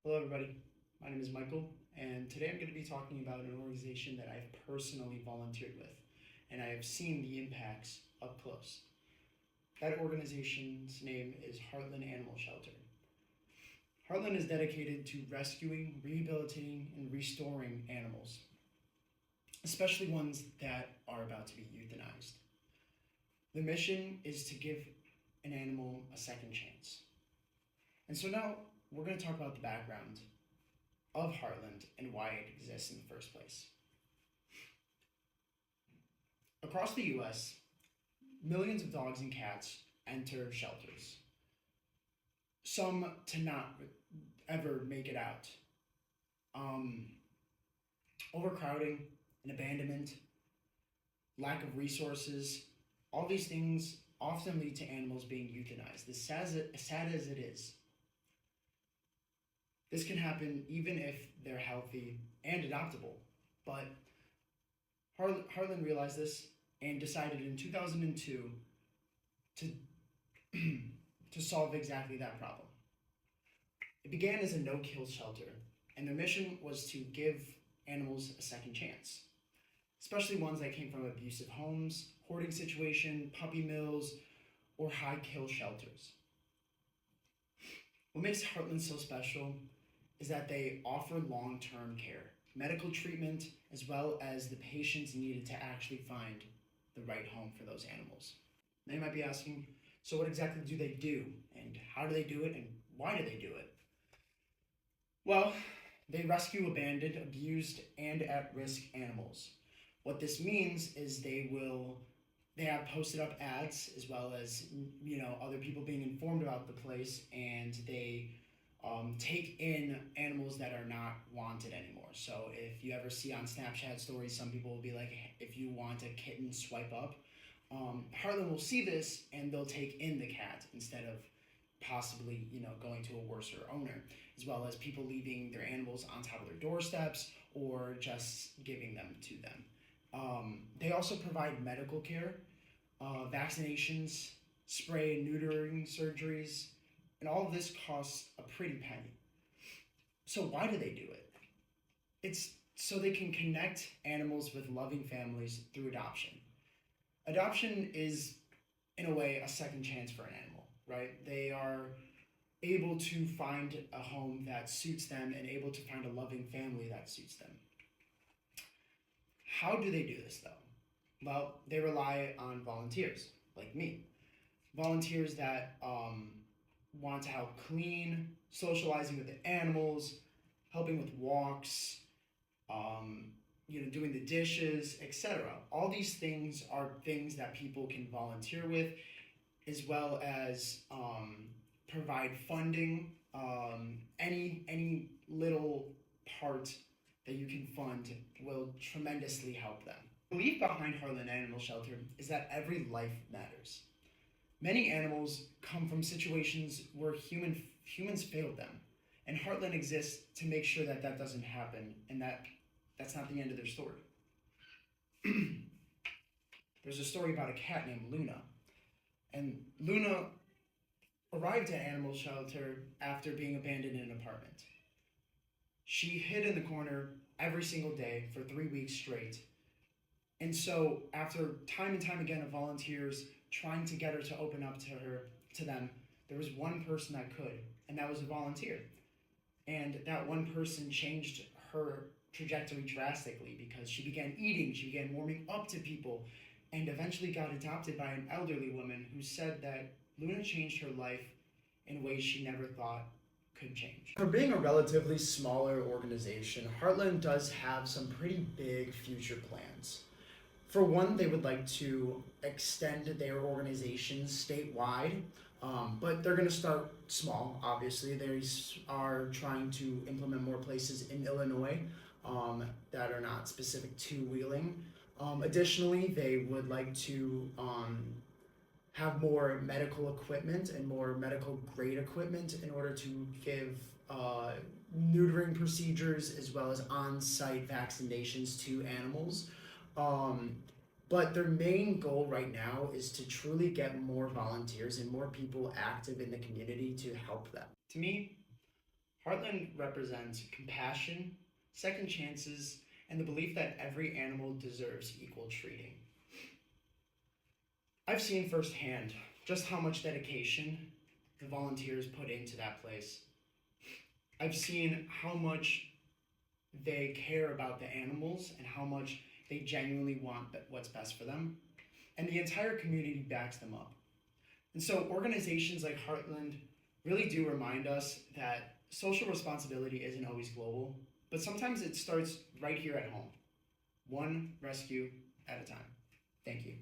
Hello, everybody. My name is Michael, and today I'm going to be talking about an organization that I've personally volunteered with, and I have seen the impacts up close. That organization's name is Heartland Animal Shelter. Heartland is dedicated to rescuing, rehabilitating, and restoring animals, especially ones that are about to be euthanized. The mission is to give an animal a second chance. And so now we're going to talk about the background of Heartland and why it exists in the first place. Across the US, millions of dogs and cats enter shelters, some to not ever make it out. Um, Overcrowding and abandonment, lack of resources, all these things often lead to animals being euthanized. As sad as it is, this can happen even if they're healthy and adoptable. But Harlan realized this and decided in 2002 to, to solve exactly that problem. It began as a no kill shelter, and their mission was to give animals a second chance, especially ones that came from abusive homes, hoarding situation, puppy mills, or high kill shelters. What makes Heartland so special is that they offer long term care, medical treatment, as well as the patients needed to actually find the right home for those animals. Now you might be asking, so what exactly do they do? And how do they do it? And why do they do it? Well, they rescue abandoned, abused, and at risk animals. What this means is they have posted up ads as well as other people being informed about the place, and they take in animals that are not wanted anymore. So if you ever see on Snapchat stories, some people will be like, if you want a kitten, swipe up. Harlan will see this and they'll take in the cat instead of possibly going to a worser owner, as well as people leaving their animals on top of their doorsteps or just giving them to them. They also provide medical care, vaccinations, spray and neutering surgeries, and all of this costs a pretty penny. So why do they do it? It's so they can connect animals with loving families through adoption. Adoption is, in a way, a second chance for an animal, right? They are able to find a home that suits them and able to find a loving family that suits them. How do they do this though? Well, they rely on volunteers like me, volunteers that want to help clean, socializing with the animals, helping with walks, doing the dishes, etc. All these things are things that people can volunteer with, as well as provide funding. Any little part that you can fund will tremendously help them. The belief behind Harlan Animal Shelter is that every life matters. Many animals come from situations where humans failed them, and Heartland exists to make sure that that doesn't happen, and that's not the end of their story. There's a story about a cat named Luna, and Luna arrived at animal shelter after being abandoned in an apartment. She hid in the corner every single day for 3 weeks straight. And so, after time and time again of volunteers trying to get her to open up to them, there was one person that could, and that was a volunteer. And that one person changed her trajectory drastically because she began eating, she began warming up to people, and eventually got adopted by an elderly woman who said that Luna changed her life in ways she never thought could change. For being a relatively smaller organization, Heartland does have some pretty big future plans. For one, they would like to extend their organization statewide, but they're going to start small, obviously. They are trying to implement more places in Illinois that are not specific to Wheeling. Additionally, they would like to have more medical equipment and more medical grade equipment in order to give neutering procedures as well as on site vaccinations to animals. But their main goal right now is to truly get more volunteers and more people active in the community to help them. To me, Heartland represents compassion, second chances, and the belief that every animal deserves equal treating. I've seen firsthand just how much dedication the volunteers put into that place. I've seen how much they care about the animals and how much they genuinely want what's best for them. And the entire community backs them up. And so organizations like Heartland really do remind us that social responsibility isn't always global, but sometimes it starts right here at home, one rescue at a time. Thank you.